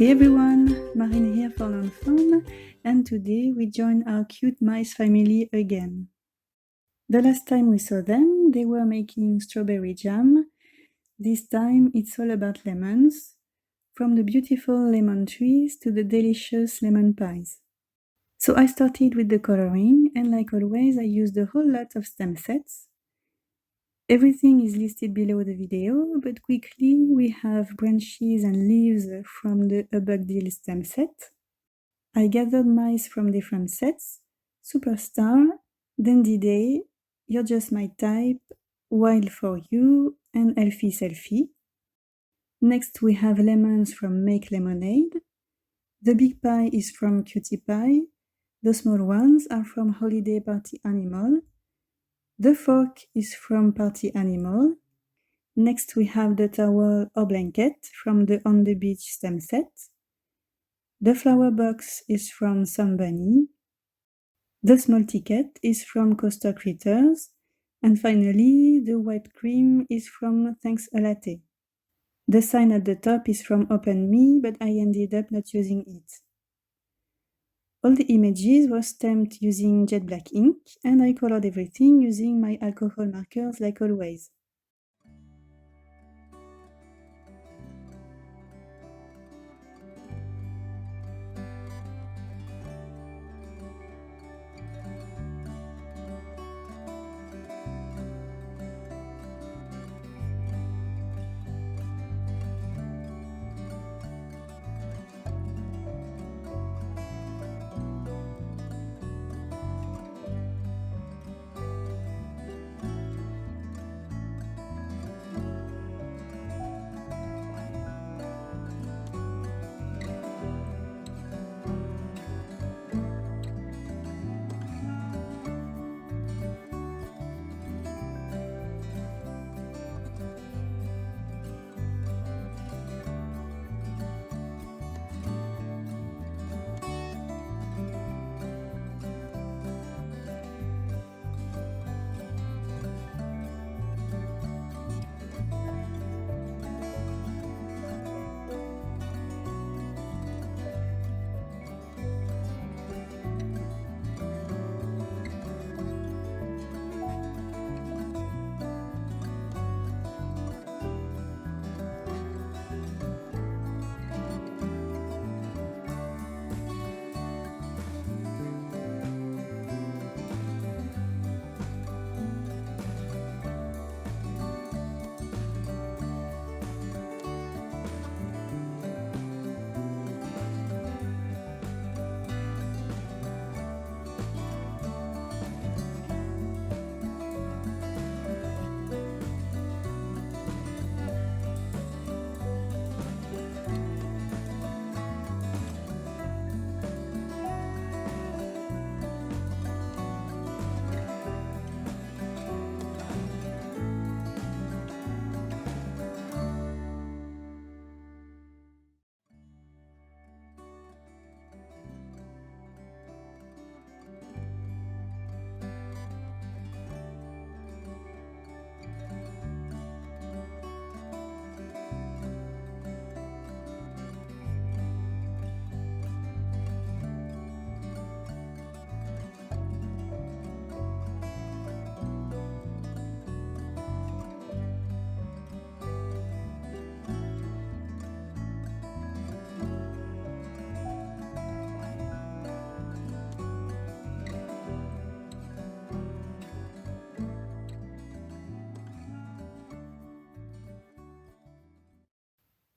Hey everyone, Marine here for Learn Fun, and today we join our cute mice family again. The last time we saw them, they were making strawberry jam. This time it's all about lemons, from the beautiful lemon trees to the delicious lemon pies. So I started with the coloring, and like always I used a whole lot of stem sets. Everything is listed below the video, but quickly we have branches and leaves from the Ubuckdeal stem set. I gathered mice from different sets: Superstar, Dandy Day, You're Just My Type, Wild for You, and Elfie Selfie. Next we have lemons from Make Lemonade. The big pie is from Cutie Pie. The small ones are from Holiday Party Animal. The fork is from Party Animal. Next we have the towel or blanket from the On the Beach stem set. The flower box is from Some Bunny. The small ticket is from Coaster Critters. And finally, the whipped cream is from Thanks a Latte. The sign at the top is from Open Me, but I ended up not using it. All the images were stamped using jet black ink, and I colored everything using my alcohol markers like always.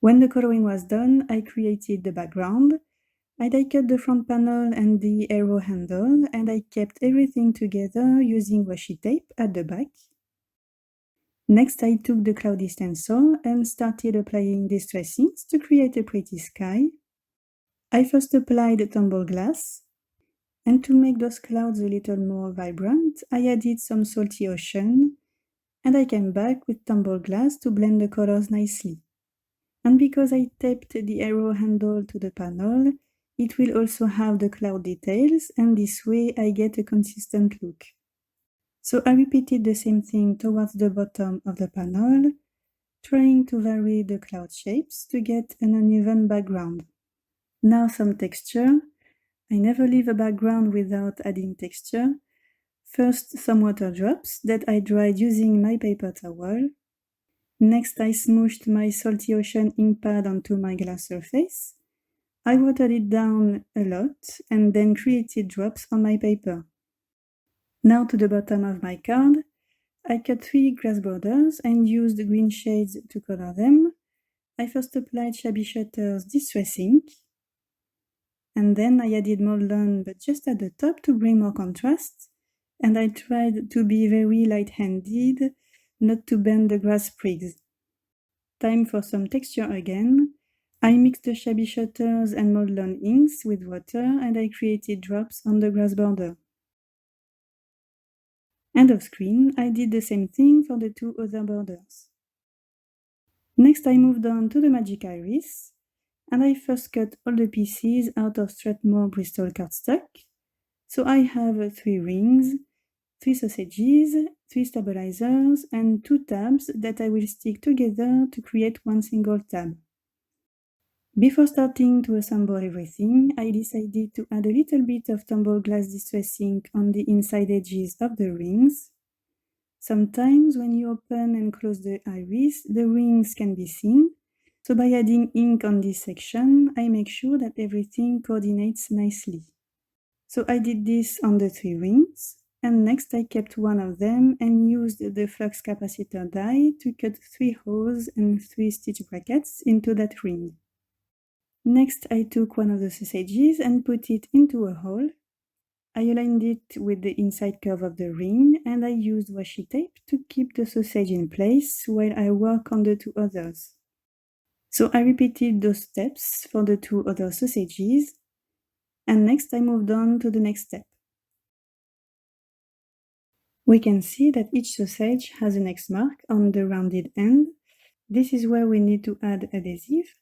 When the coloring was done, I created the background. I die-cut the front panel and the arrow handle, and I kept everything together using washi tape at the back. Next, I took the cloudy stencil and started applying distressings to create a pretty sky. I first applied tumble glass, and to make those clouds a little more vibrant, I added some salty ocean, and I came back with tumble glass to blend the colors nicely. And because I taped the arrow handle to the panel, it will also have the cloud details, and this way I get a consistent look. So I repeated the same thing towards the bottom of the panel, trying to vary the cloud shapes to get an uneven background. Now some texture. I never leave a background without adding texture. First, some water drops that I dried using my paper towel. Next, I smooshed my Salty Ocean ink pad onto my glass surface. I watered it down a lot and then created drops on my paper. Now to the bottom of my card, I cut 3 glass borders and used green shades to color them. I first applied Shabby Shutter's Distress ink, and then I added Moldon, but just at the top to bring more contrast, and I tried to be very light-handed, not to bend the grass sprigs. Time for some texture again. I mixed the Shabby Shutters and Moldon inks with water, and I created drops on the grass border. And off screen, I did the same thing for the 2 other borders. Next, I moved on to the Magic Iris, and I first cut all the pieces out of Strathmore Bristol cardstock. So I have 3 rings, 3 sausages, 3 stabilizers, and 2 tabs that I will stick together to create one single tab. Before starting to assemble everything, I decided to add a little bit of Tumble Glass Distress ink on the inside edges of the rings. Sometimes when you open and close the iris, the rings can be seen, so by adding ink on this section, I make sure that everything coordinates nicely. So I did this on the 3 rings, and next I kept one of them and used the flux capacitor die to cut 3 holes and 3 stitch brackets into that ring. Next I took one of the sausages and put it into a hole. I aligned it with the inside curve of the ring, and I used washi tape to keep the sausage in place while I work on the 2 others. So I repeated those steps for the 2 other sausages, and next I moved on to the next step. We can see that each sausage has an X mark on the rounded end. This is where we need to add adhesive.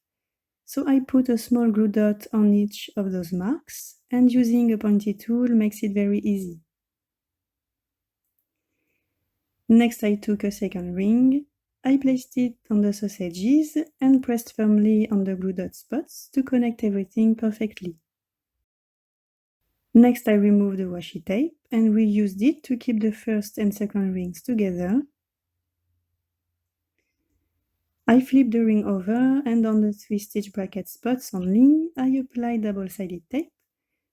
So I put a small glue dot on each of those marks, and using a pointy tool makes it very easy. Next I took a second ring, I placed it on the sausages and pressed firmly on the glue dot spots to connect everything perfectly. Next I removed the washi tape and reused it to keep the first and second rings together. I flipped the ring over, and on the 3 stitch bracket spots only, I applied double-sided tape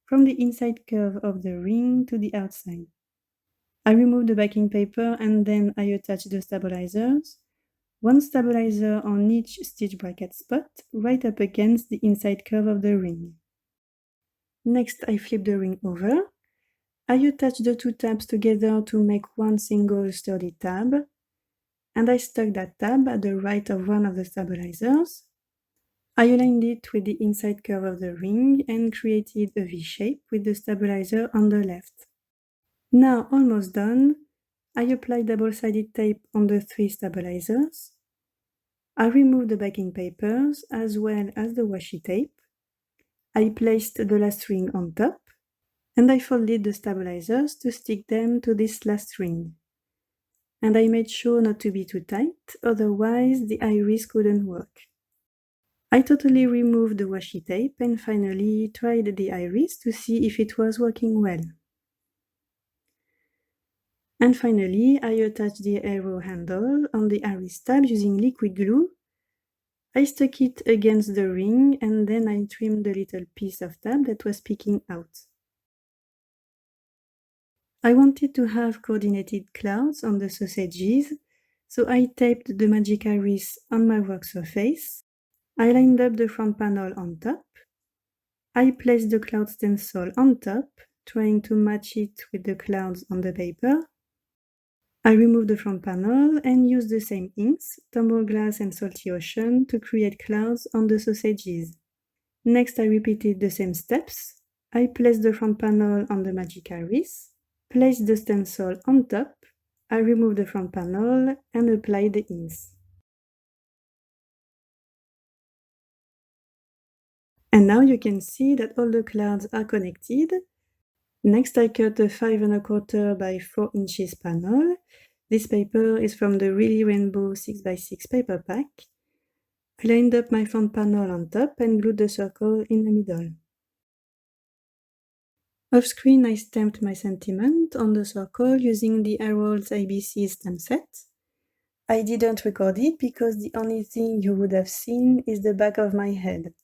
from the inside curve of the ring to the outside. I removed the backing paper and then I attached the stabilizers, 1 stabilizer on each stitch bracket spot, right up against the inside curve of the ring. Next, I flip the ring over. I attach the 2 tabs together to make one single sturdy tab, and I stuck that tab at the right of one of the stabilizers. I aligned it with the inside curve of the ring and created a V shape with the stabilizer on the left. Now almost done, I applied double-sided tape on the 3 stabilizers. I removed the backing papers as well as the washi tape. I placed the last ring on top, and I folded the stabilizers to stick them to this last ring. And I made sure not to be too tight, otherwise the iris couldn't work. I totally removed the washi tape and finally tried the iris to see if it was working well. And finally, I attached the arrow handle on the iris tab using liquid glue. I stuck it against the ring and then I trimmed the little piece of tab that was peeking out. I wanted to have coordinated clouds on the sausages, so I taped the magic iris on my work surface. I lined up the front panel on top. I placed the cloud stencil on top, trying to match it with the clouds on the paper. I removed the front panel and used the same inks, Tumble Glass and Salty Ocean, to create clouds on the sausages. Next, I repeated the same steps. I placed the front panel on the magic iris, placed the stencil on top, I removed the front panel and applied the inks. And now you can see that all the clouds are connected. Next, I cut a 5 1/4 by 4 inches panel. This paper is from the Really Rainbow 6x6 paper pack. I lined up my front panel on top and glued the circle in the middle. Off-screen, I stamped my sentiment on the circle using the Harrold's ABC stamp set. I didn't record it because the only thing you would have seen is the back of my head.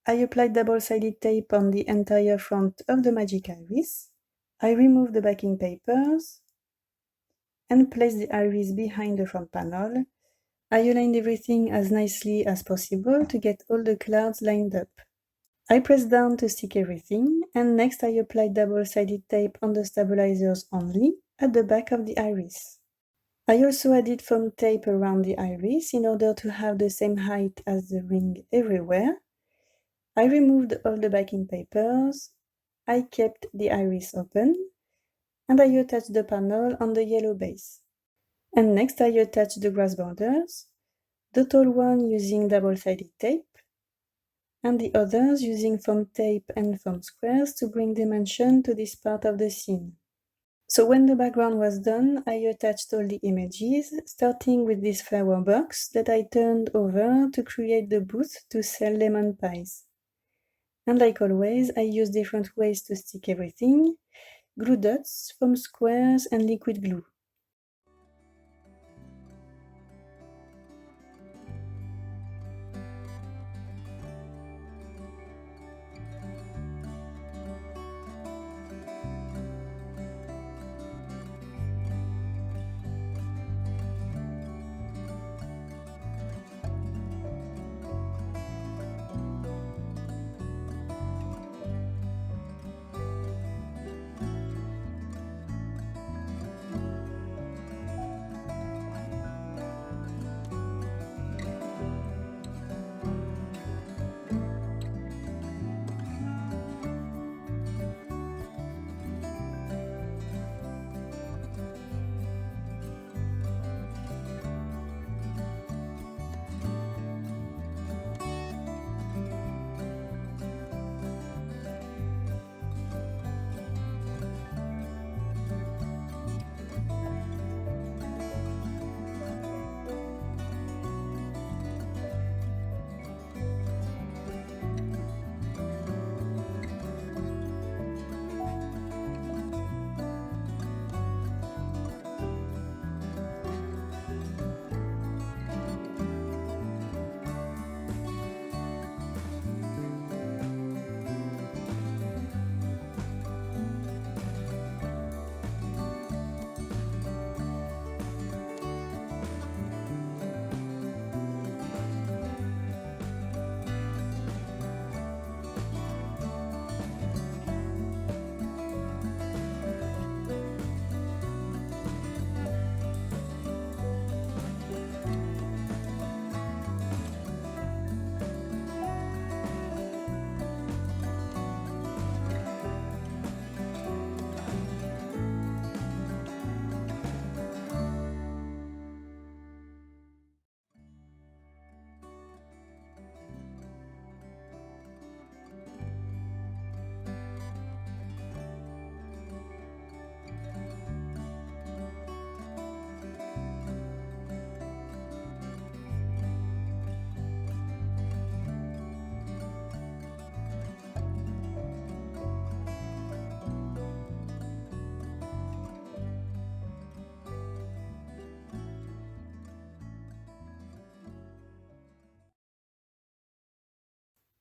I applied double-sided tape on the entire front of the magic iris. I removed the backing papers and placed the iris behind the front panel. I aligned everything as nicely as possible to get all the clouds lined up. I pressed down to stick everything, and next I applied double-sided tape on the stabilizers only at the back of the iris. I also added foam tape around the iris in order to have the same height as the ring everywhere. I removed all the backing papers, I kept the iris open, and I attached the panel on the yellow base. And next I attached the grass borders, the tall one using double-sided tape, and the others using foam tape and foam squares to bring dimension to this part of the scene. So when the background was done, I attached all the images, starting with this flower box that I turned over to create the booth to sell lemon pies. And like always, I use different ways to stick everything: glue dots, foam squares, and liquid glue.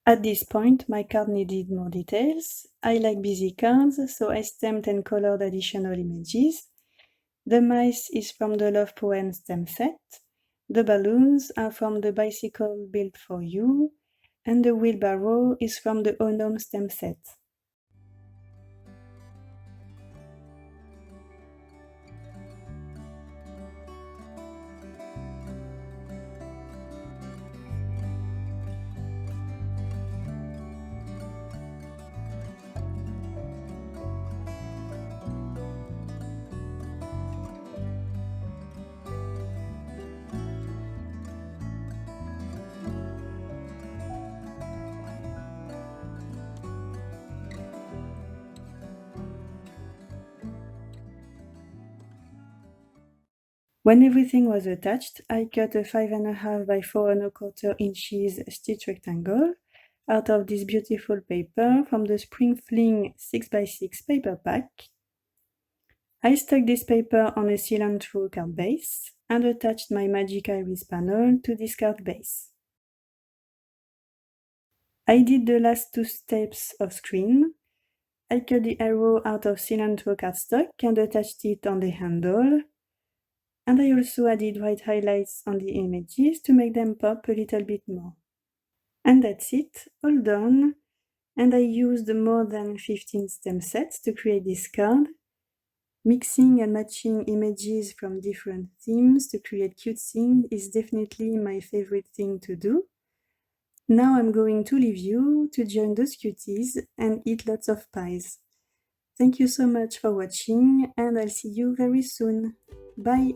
At this point, my card needed more details. I like busy cards, so I stamped and colored additional images. The mice is from the Love Poem stamp set. The balloons are from the Bicycle Built for You, and the wheelbarrow is from the Onome stamp set. When everything was attached, I cut a 5.5 by 4.25 inches stitch rectangle out of this beautiful paper from the Spring Fling 6x6 paper pack. I stuck this paper on a cilantro card base and attached my Magic Iris panel to this card base. I did the last 2 steps off screen. I cut the arrow out of cilantro cardstock and attached it on the handle. And I also added white highlights on the images to make them pop a little bit more. And that's it, all done. And I used more than 15 stem sets to create this card. Mixing and matching images from different themes to create cute things is definitely my favorite thing to do. Now I'm going to leave you to join those cuties and eat lots of pies. Thank you so much for watching, and I'll see you very soon. Bye!